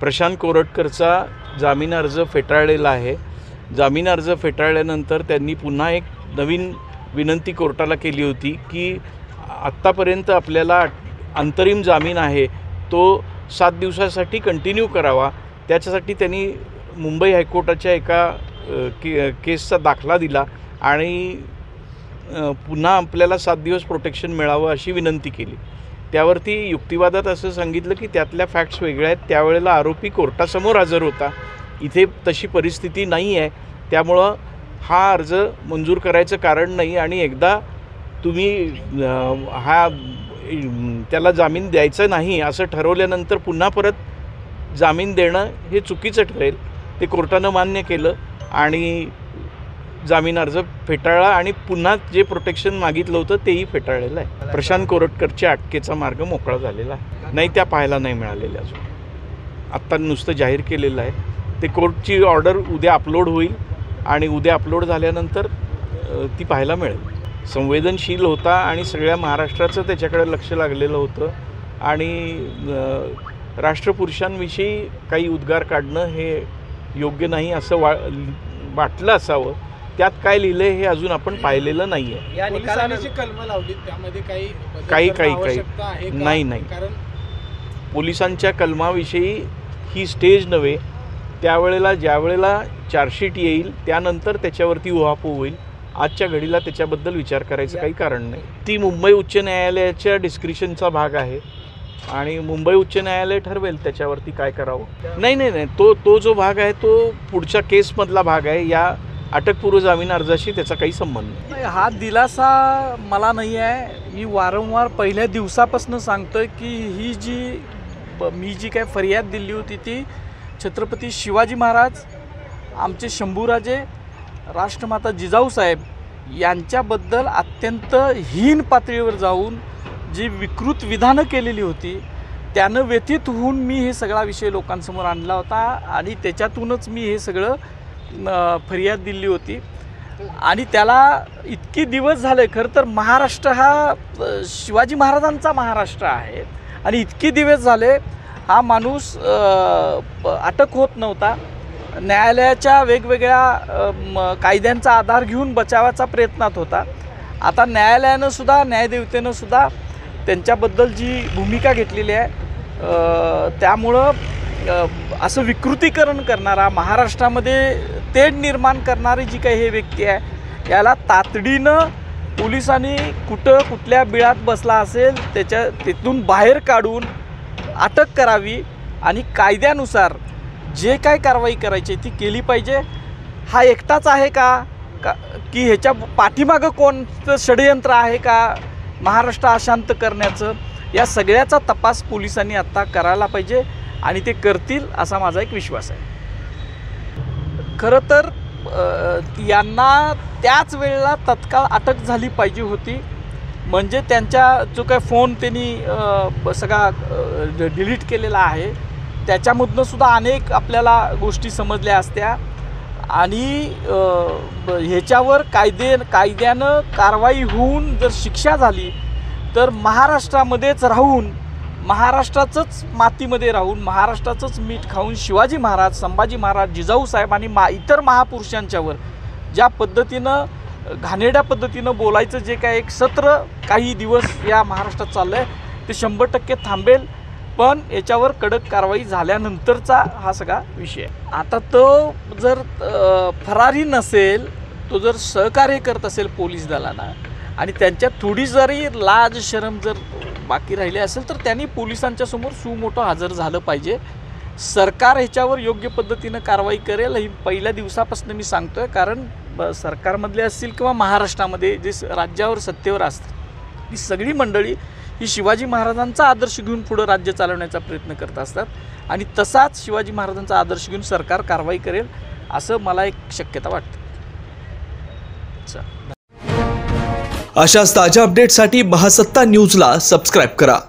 प्रशांत कोरटकरचा जामीन अर्ज फेटाळलेला आहे। जामीन अर्ज फेटाळल्यानंतर त्यांनी पुन्हा एक नवीन विनंती कोर्टाला केली होती की आत्तापर्यंत आपल्याला अंतरिम जामीन आहे तो 7 दिवसासाठी कंटिन्यू करावा। त्याच्यासाठी त्यांनी मुंबई हायकोर्टाच्या एका केसचा दाखला दिला आणि पुन्हा आपल्याला 7 दिवस प्रोटेक्शन मिळावं अशी विनंती केली। त्यावरती युक्तिवादात असं सांगितलं की त्यातल्या फॅक्ट्स वेगळ्या आहेत, त्यावेळेला आरोपी कोर्टासमोर हजर होता, इथे तशी परिस्थिती नाही आहे, त्यामुळं हा अर्ज मंजूर करायचं कारण नाही आणि एकदा तुम्ही त्याला जामीन द्यायचं नाही असं ठरवल्यानंतर पुन्हा परत जामीन देणं हे चुकीचं ठरेल। ते कोर्टानं मान्य केलं आणि जामीन अर्ज फेटाळला आणि पुन्हा जे प्रोटेक्शन मागितलं होतं तेही फेटाळलेलं आहे। प्रशांत कोरटकरच्या अटकेचा मार्ग मोकळा झालेला आहे। नाही, त्या पाहायला नाही मिळालेल्या अजून, आत्ता नुसतं जाहीर केलेलं आहे। ते कोर्टची ऑर्डर उद्या अपलोड होईल आणि उद्या अपलोड झाल्यानंतर ती पाहायला मिळेल। संवेदनशील होता आणि सगळ्या महाराष्ट्राचं त्याच्याकडे लक्ष लागलेलं होतं आणि राष्ट्रपुरुषांविषयी काही उद्गार काढणं हे योग्य नाही असं वाटलं असावं। त्यात काय लिहिलं हे अजून आपण पाहिलेलं नाही आहे। या निकालाने जी कलमं लावली त्यामध्ये काही नाही, कारण पोलिसांच्या कलमाविषयी ही स्टेज नव्हे, त्यावेळेला ज्यावेळेला चार्जशीट येईल त्यानंतर त्याच्यावरती उहापोह होईल। आजच्या घडीला त्याच्याबद्दल विचार करायचं काही कारण नाही। ती मुंबई उच्च न्यायालयाच्या डिस्क्रिशनचा भाग आहे आणि मुंबई उच्च न्यायालय ठरवेल त्याच्यावरती काय करावं। नाही, तो जो भाग आहे तो पुढच्या केसमधला भाग आहे, या अटकपूर्व जामीन अर्जाशी त्याचा काही संबंध नाही। हा दिलासा मला नाही आहे। मी वारंवार पहिल्या दिवसापासून सांगतोय की मी जी काय फरियाद दिली होती ती छत्रपती शिवाजी महाराज, आमचे शंभूराजे, राष्ट्रमाता जिजाऊसाहेब यांच्याबद्दल अत्यंत हीन पातळीवर जाऊन जी विकृत विधानं केलेली होती त्यानं व्यथित होऊन मी हे सगळा विषय लोकांसमोर आणला होता आणि त्याच्यातूनच मी हे सगळं फरियाद दिली होती। आणि त्याला इतके दिवस झाले, खरं तर महाराष्ट्र हा शिवाजी महाराजांचा महाराष्ट्र आहे आणि इतके दिवस झाले हा माणूस अटक होत नव्हता। न्यायालयाच्या वेगवेगळ्या कायद्यांचा आधार घेऊन बचावाचा प्रयत्नात होता। आता न्यायालयानं सुद्धा, न्यायदेवतेनं सुद्धा त्यांच्याबद्दल जी भूमिका घेतलेली आहे त्यामुळं असं विकृतीकरण करणारा, महाराष्ट्रामध्ये तेढ निर्माण करणारी जी काही हे व्यक्ती आहे याला तातडीनं पोलिसांनी कुठल्या बिळात बसला असेल तिथून बाहेर काढून अटक करावी आणि कायद्यानुसार जे काय कारवाई करायची ती केली पाहिजे। हा एकटाच आहे का की ह्याच्या पाठीमागं कोणतं षडयंत्र आहे का महाराष्ट्र अशांत करण्याचं, या सगळ्याचा तपास पोलिसांनी आत्ता करायला पाहिजे आणि ते करतील असा माझा एक विश्वास आहे। खरं तर यांना त्याच वेळेला तत्काळ अटक झाली पाहिजे होती, म्हणजे त्यांच्या जो काय फोन त्यांनी सगळा डिलीट केलेला आहे त्याच्यामधून सुद्धा अनेक आपल्याला गोष्टी समजल्या असत्या आणि ह्याच्यावर कायद्यानं कारवाई होऊन जर शिक्षा झाली तर महाराष्ट्रामध्येच राहून, महाराष्ट्राचंच मातीमध्ये राहून, महाराष्ट्राचंच मीठ खाऊन शिवाजी महाराज, संभाजी महाराज, जिजाऊसाहेब आणि इतर महापुरुषांच्यावर ज्या पद्धतीनं घाणेरड्या पद्धतीनं बोलायचं जे काय एक सत्र काही दिवस या महाराष्ट्रात चाललं आहे ते 100% थांबेल, पण याच्यावर कडक कारवाई झाल्यानंतरचा हा सगळा विषय आहे। आता तो जर फरारी नसेल, तो जर सहकार्य करत असेल पोलीस दलांना आणि त्यांच्यात थोडी जरी लाज शरम जर बाकी राहिली असेल तर त्यांनी पोलिसांच्या समोर सुमोठो हजर झालं पाहिजे। सरकार ह्याच्यावर योग्य पद्धतीनं कारवाई करेल ही पहिल्या दिवसापासून मी सांगतोय, कारण सरकारमधले असतील किंवा महाराष्ट्रामध्ये जे राज्यावर सत्तेवर असतात ही सगळी मंडळी ही शिवाजी महाराजांचा आदर्श घेऊन पुढे राज्य चालवण्याचा प्रयत्न करत असतात आणि तसाच शिवाजी महाराजांचा आदर्श घेऊन सरकार कारवाई करेल असं मला एक शक्यता वाटते। अशाच ताज्या अपडेट्ससाठी महासत्ता न्यूजला सबस्क्राइब करा।